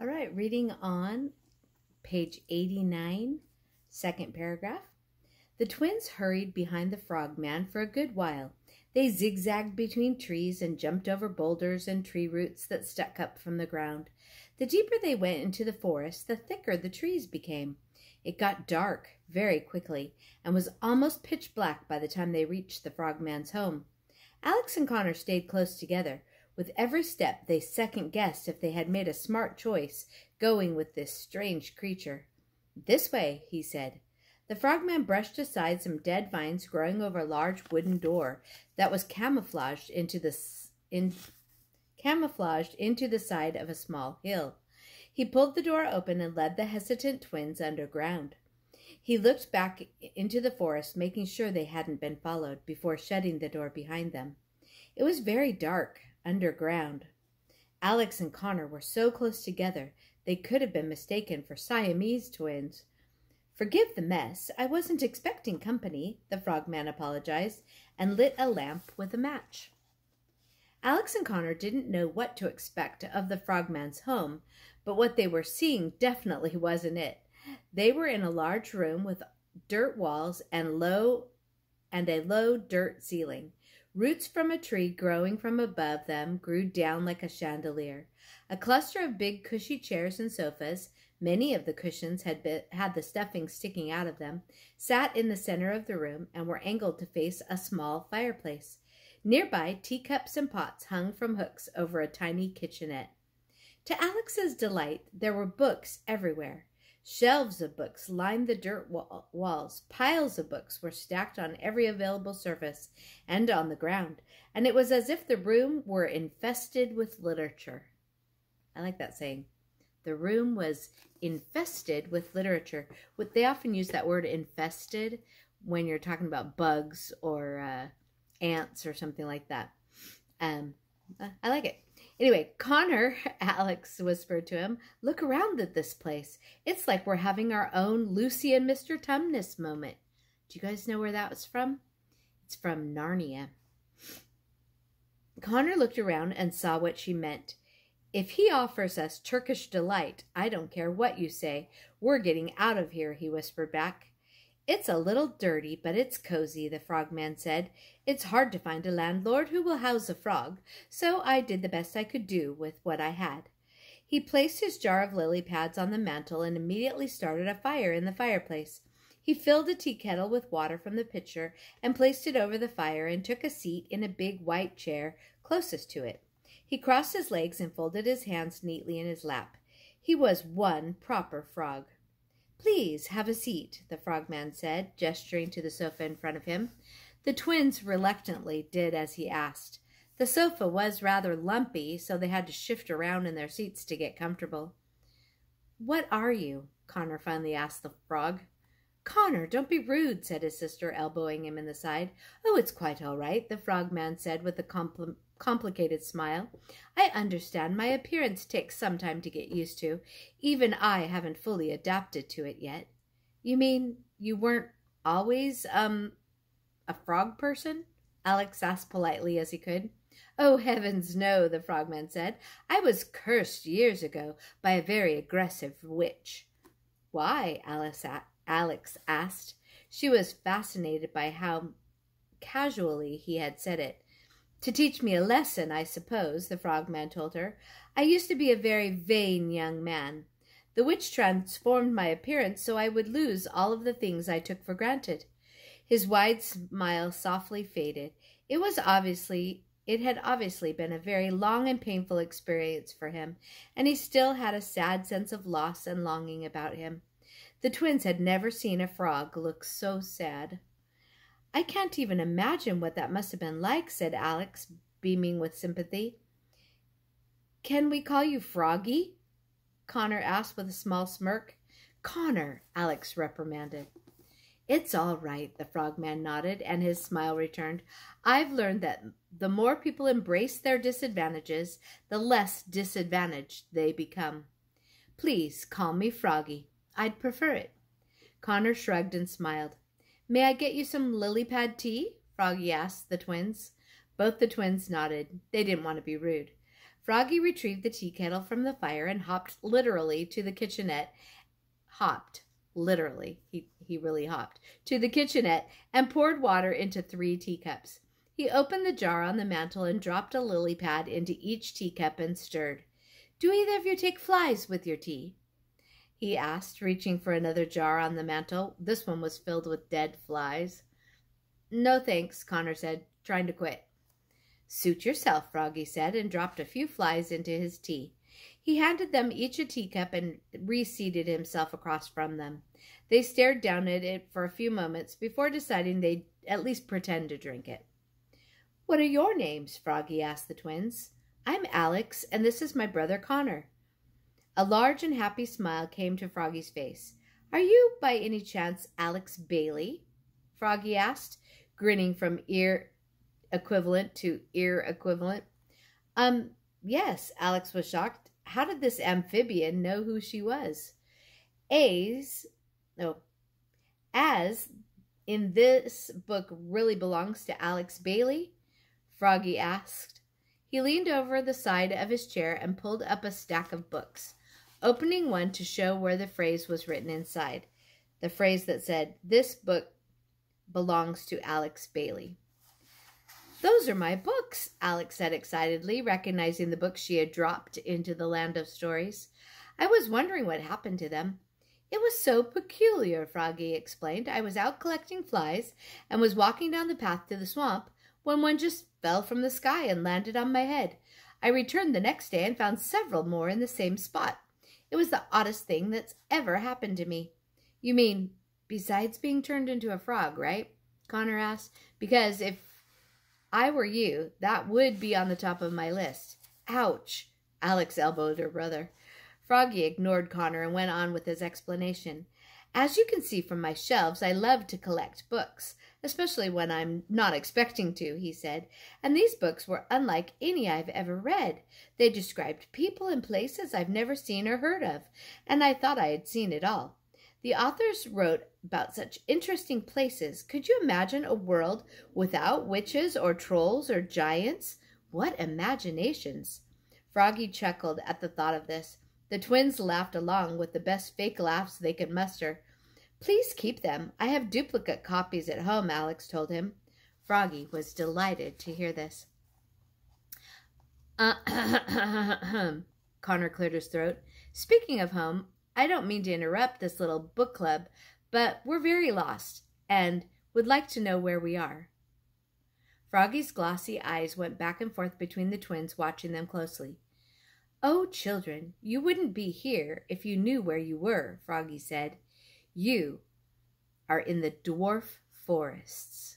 All right, reading on page 89, second paragraph. The twins hurried behind the frogman for a good while. They zigzagged between trees and jumped over boulders and tree roots that stuck up from the ground. The deeper they went into the forest, the thicker the trees became. It got dark very quickly and was almost pitch black by the time they reached the frogman's home. Alex and Connor stayed close together. With every step, they second-guessed if they had made a smart choice going with this strange creature. "This way," he said. The frogman brushed aside some dead vines growing over a large wooden door that was camouflaged into the side of a small hill. He pulled the door open and led the hesitant twins underground. He looked back into the forest, making sure they hadn't been followed, before shutting the door behind them. It was very dark underground. Alex and Connor were so close together they could have been mistaken for Siamese twins. "Forgive the mess. I wasn't expecting company," the frogman apologized and lit a lamp with a match. Alex and Connor didn't know what to expect of the frogman's home, but what they were seeing definitely wasn't it. They were in a large room with dirt walls and a low dirt ceiling. Roots from a tree growing from above them grew down like a chandelier. A cluster of big cushy chairs and sofas, many of the cushions had the stuffing sticking out of them, sat in the center of the room and were angled to face a small fireplace. Nearby, teacups and pots hung from hooks over a tiny kitchenette. To Alex's delight, there were books everywhere. Shelves of books lined the dirt walls. Piles of books were stacked on every available surface and on the ground, and it was as if the room were infested with literature. I like that saying. The room was infested with literature. They often use that word infested when you're talking about bugs or ants or something like that. I like it. Anyway, "Connor," Alex whispered to him, "look around at this place. It's like we're having our own Lucy and Mr. Tumnus moment." Do you guys know where that was from? It's from Narnia. Connor looked around and saw what she meant. "If he offers us Turkish delight, I don't care what you say. We're getting out of here," he whispered back. "It's a little dirty, but it's cozy," the frogman said. "It's hard to find a landlord who will house a frog, so I did the best I could do with what I had." He placed his jar of lily pads on the mantel and immediately started a fire in the fireplace. He filled a tea kettle with water from the pitcher and placed it over the fire and took a seat in a big white chair closest to it. He crossed his legs and folded his hands neatly in his lap. He was one proper frog. "Please have a seat," the frogman said, gesturing to the sofa in front of him. The twins reluctantly did as he asked. The sofa was rather lumpy, so they had to shift around in their seats to get comfortable. "What are you?" Connor finally asked the frog. "Connor, don't be rude," said his sister, elbowing him in the side. "Oh, it's quite all right," the frogman said with a complicated smile. "I understand my appearance takes some time to get used to. Even I haven't fully adapted to it yet." "You mean you weren't always, a frog person?" Alex asked politely as he could. "Oh, heavens, no," the frogman said. "I was cursed years ago by a very aggressive witch." "Why?" Alex asked. She was fascinated by how casually he had said it. "To teach me a lesson, I suppose," the frogman told her. "I used to be a very vain young man. The witch transformed my appearance so I would lose all of the things I took for granted." His wide smile softly faded. It had obviously been a very long and painful experience for him, and he still had a sad sense of loss and longing about him. The twins had never seen a frog look so sad. "I can't even imagine what that must have been like," said Alex, beaming with sympathy. "Can we call you Froggy?" Connor asked with a small smirk. "Connor," Alex reprimanded. "It's all right," the frogman nodded, and his smile returned. "I've learned that the more people embrace their disadvantages, the less disadvantaged they become. Please call me Froggy. I'd prefer it." Connor shrugged and smiled. "May I get you some lily pad tea?" Froggy asked the twins. Both the twins nodded. They didn't want to be rude. Froggy retrieved the tea kettle from the fire and hopped literally to the kitchenette. Hopped. Literally. He really hopped. To the kitchenette and poured water into 3 teacups. He opened the jar on the mantel and dropped a lily pad into each teacup and stirred. "Do either of you take flies with your tea?" he asked, reaching for another jar on the mantel. This one was filled with dead flies. "No thanks," Connor said, trying to quit. "Suit yourself," Froggy said, and dropped a few flies into his tea. He handed them each a teacup and reseated himself across from them. They stared down at it for a few moments before deciding they'd at least pretend to drink it. "What are your names?" Froggy asked the twins. "I'm Alex, and this is my brother Connor." A large and happy smile came to Froggy's face. "Are you, by any chance, Alex Bailey?" Froggy asked, grinning from ear equivalent to ear equivalent. Yes," Alex was shocked. How did this amphibian know who she was? As in this book really belongs to Alex Bailey?" Froggy asked. He leaned over the side of his chair and pulled up a stack of books, opening one to show where the phrase was written inside. The phrase that said, "This book belongs to Alex Bailey." "Those are my books," Alex said excitedly, recognizing the books she had dropped into the land of stories. "I was wondering what happened to them." "It was so peculiar," Froggy explained. "I was out collecting flies and was walking down the path to the swamp when one just fell from the sky and landed on my head. I returned the next day and found several more in the same spot. It was the oddest thing that's ever happened to me." "You mean besides being turned into a frog, right?" Connor asked. "Because if I were you, that would be on the top of my list." "Ouch!" Alex elbowed her brother. Froggy ignored Connor and went on with his explanation. "As you can see from my shelves, I love to collect books, especially when I'm not expecting to," he said. "And these books were unlike any I've ever read. They described people and places I've never seen or heard of, and I thought I had seen it all. The authors wrote about such interesting places. Could you imagine a world without witches or trolls or giants? What imaginations!" Froggy chuckled at the thought of this. The twins laughed along with the best fake laughs they could muster. "Please keep them. I have duplicate copies at home," Alex told him. Froggy was delighted to hear this. Connor cleared his throat. "Speaking of home, I don't mean to interrupt this little book club, but we're very lost and would like to know where we are." Froggy's glossy eyes went back and forth between the twins, watching them closely. "Oh, children, you wouldn't be here if you knew where you were," Froggy said. "You are in the dwarf forests."